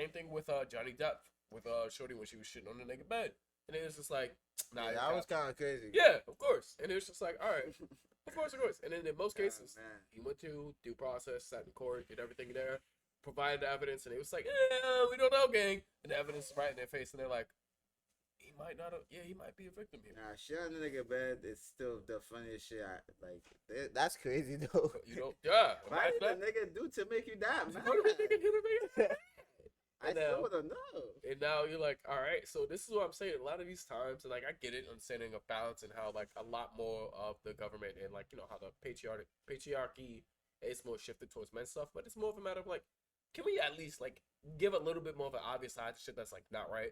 Same thing with Johnny Depp with Shorty when she was shitting on the nigga bed, and it was just like, nah, Yeah, that was kind of crazy. yeah, of course, and it was just like, all right, of course, and then in most cases, man. he went to due process, sat in court, did everything there, provided the evidence, and it was like, we don't know, gang, and the evidence is right in their face, and they're like, he might not have, he might be a victim here. Nah, shit on the nigga bed is still the funniest shit. That's crazy though. You know, yeah. What did the nigga do to make you that mad? What did the nigga do to me? I still wanna know. And now you're like, all right, so this is what I'm saying. A lot of these times, and like I get it, understanding of balance and how like a lot more of the government and like how the patriarchy is more shifted towards men's stuff, but it's more of a matter of like, can we at least like give a little bit more of an obvious side to shit that's like not right?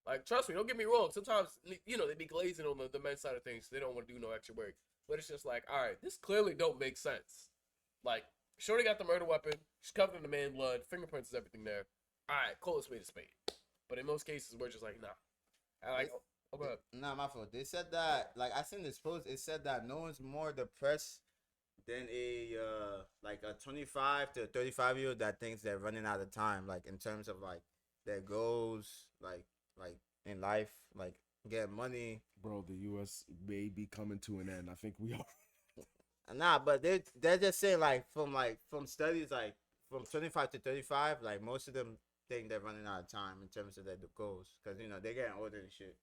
Like, trust me, don't get me wrong. Sometimes they be glazing on the men's side of things. So they don't want to do no extra work, but it's just like, all right, this clearly don't make sense. Like, Shorty got the murder weapon. She's covered in the man blood. Fingerprints is everything there. All right, call a spade a spade. But in most cases, we're just like, nah. I like, go ahead. Nah, my fault. They said that, like, I seen this post. It said that no one's more depressed than a 25 to 35-year-old that thinks they're running out of time, like in terms of like their goals, like in life, like get money. Bro, the U.S. may be coming to an end. I think we are. Nah, but they're just saying from studies from 25 to 35, like most of them think they're running out of time in terms of their goals because they're getting older and shit.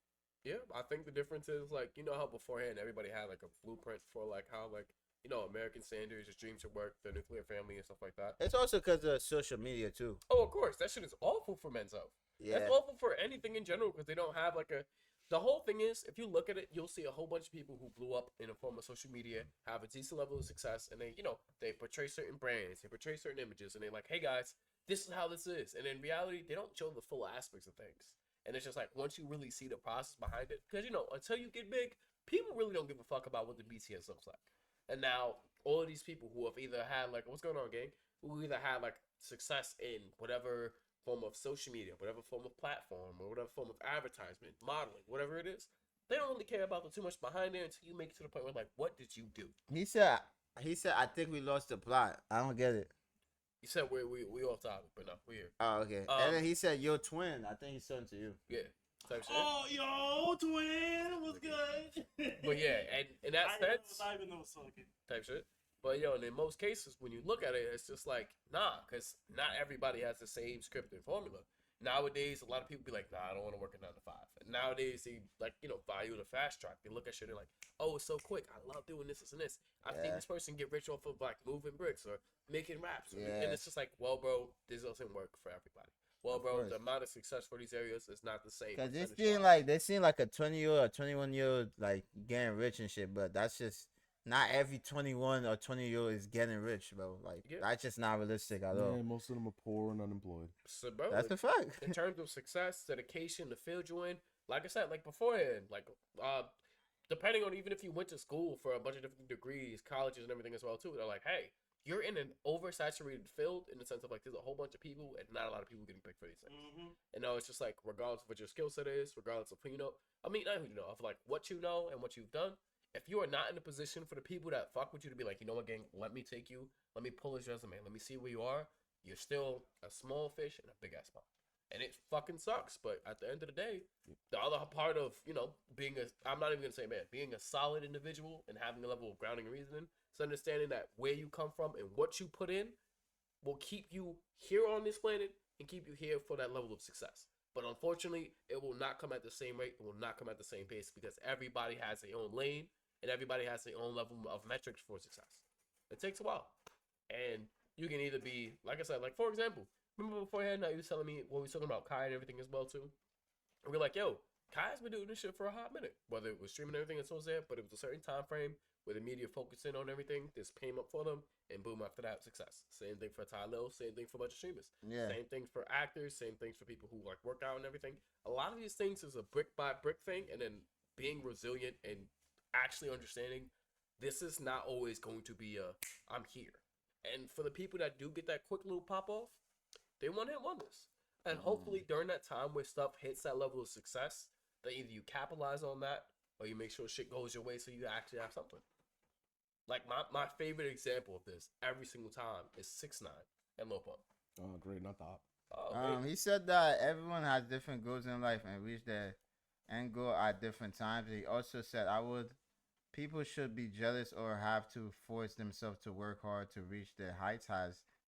Yeah, I think the difference is like how beforehand everybody had like a blueprint for like how like American standards, his dreams at work, the nuclear family and stuff like that. It's also because of social media too. Oh, of course, that shit is awful for men's health. Yeah, that's awful for anything in general because they don't have like a. The whole thing is, if you look at it, you'll see a whole bunch of people who blew up in a form of social media, have a decent level of success, and they, they portray certain brands, they portray certain images, and they're like, hey guys, this is how this is. And in reality, they don't show the full aspects of things. And it's just like, once you really see the process behind it, because, until you get big, people really don't give a fuck about what the BTS looks like. And now, all of these people who have either had, like, what's going on, gang? Who either had, like, success in whatever form of social media, whatever form of platform, or whatever form of advertisement, modeling, whatever it is, they don't really care about the too much behind there until you make it to the point where, like, what did you do? He said, I think we lost the plot. I don't get it. He said we off topic, but no, we're here. Oh, okay. And then he said, your twin. I think he's talking to you. Yeah. Type shit. Oh, yo, twin, what's good? But yeah, and in that sense, I even know what's talking. Type shit. But and in most cases, when you look at it, it's just like, nah, because not everybody has the same scripted formula. Nowadays, a lot of people be like, nah, I don't want to work a 9 to 5. And nowadays, they value the fast track. They look at shit and like, oh, it's so quick. I love doing this and this. I've seen this person get rich off of like moving bricks or making raps. And it's just like, well, bro, this doesn't work for everybody. Well, bro, the amount of success for these areas is not the same. Because they seem like a 20-year-old or 21-year-old like getting rich and shit, but that's just not every 21 or 20-year-old is getting rich, bro. Like that's just not realistic at all. Yeah, most of them are poor and unemployed. So, bro, that's the fact. In terms of success, dedication, the field you in, like I said, like beforehand, like depending on even if you went to school for a bunch of different degrees, colleges and everything as well too, they're like, hey, you're in an oversaturated field in the sense of like there's a whole bunch of people and not a lot of people getting picked for these things. Mm-hmm. And now it's just like regardless of what your skill set is, regardless of who you know, I mean not who you know, of like what you know and what you've done. If you are not in a position for the people that fuck with you to be like, you know what, gang, let me take you, let me pull his resume, let me see where you are, you're still a small fish in a big ass pond. And it fucking sucks, but at the end of the day, the other part of, being I'm not even gonna say man, being a solid individual and having a level of grounding and reasoning, is understanding that where you come from and what you put in will keep you here on this planet and keep you here for that level of success. But unfortunately, it will not come at the same rate, it will not come at the same pace because everybody has their own lane and everybody has their own level of metrics for success. It takes a while. And you can either be, like I said, like for example, remember beforehand, now you was telling me when we was talking about Kai and everything as well too? And we're like, yo, Kai's been doing this shit for a hot minute. Whether it was streaming everything and so was there, but it was a certain time frame where the media focused in on everything, this came up for them, and boom, after that, success. Same thing for Ty Lil, same thing for a bunch of streamers. Yeah. Same thing for actors, same things for people who like work out and everything. A lot of these things is a brick by brick thing, and then being resilient and actually understanding this is not always going to be I'm here. And for the people that do get that quick little pop off, they one hit wonders. And hopefully during that time where stuff hits that level of success, that either you capitalize on that or you make sure shit goes your way so you actually have something. Like my favorite example of this every single time is 6ix9ine and Lil Pump. Oh, great, not that. Oh, wait. He said that everyone has different goals in life and reach their end goal at different times. He also said, people should be jealous or have to force themselves to work hard to reach their heights. Has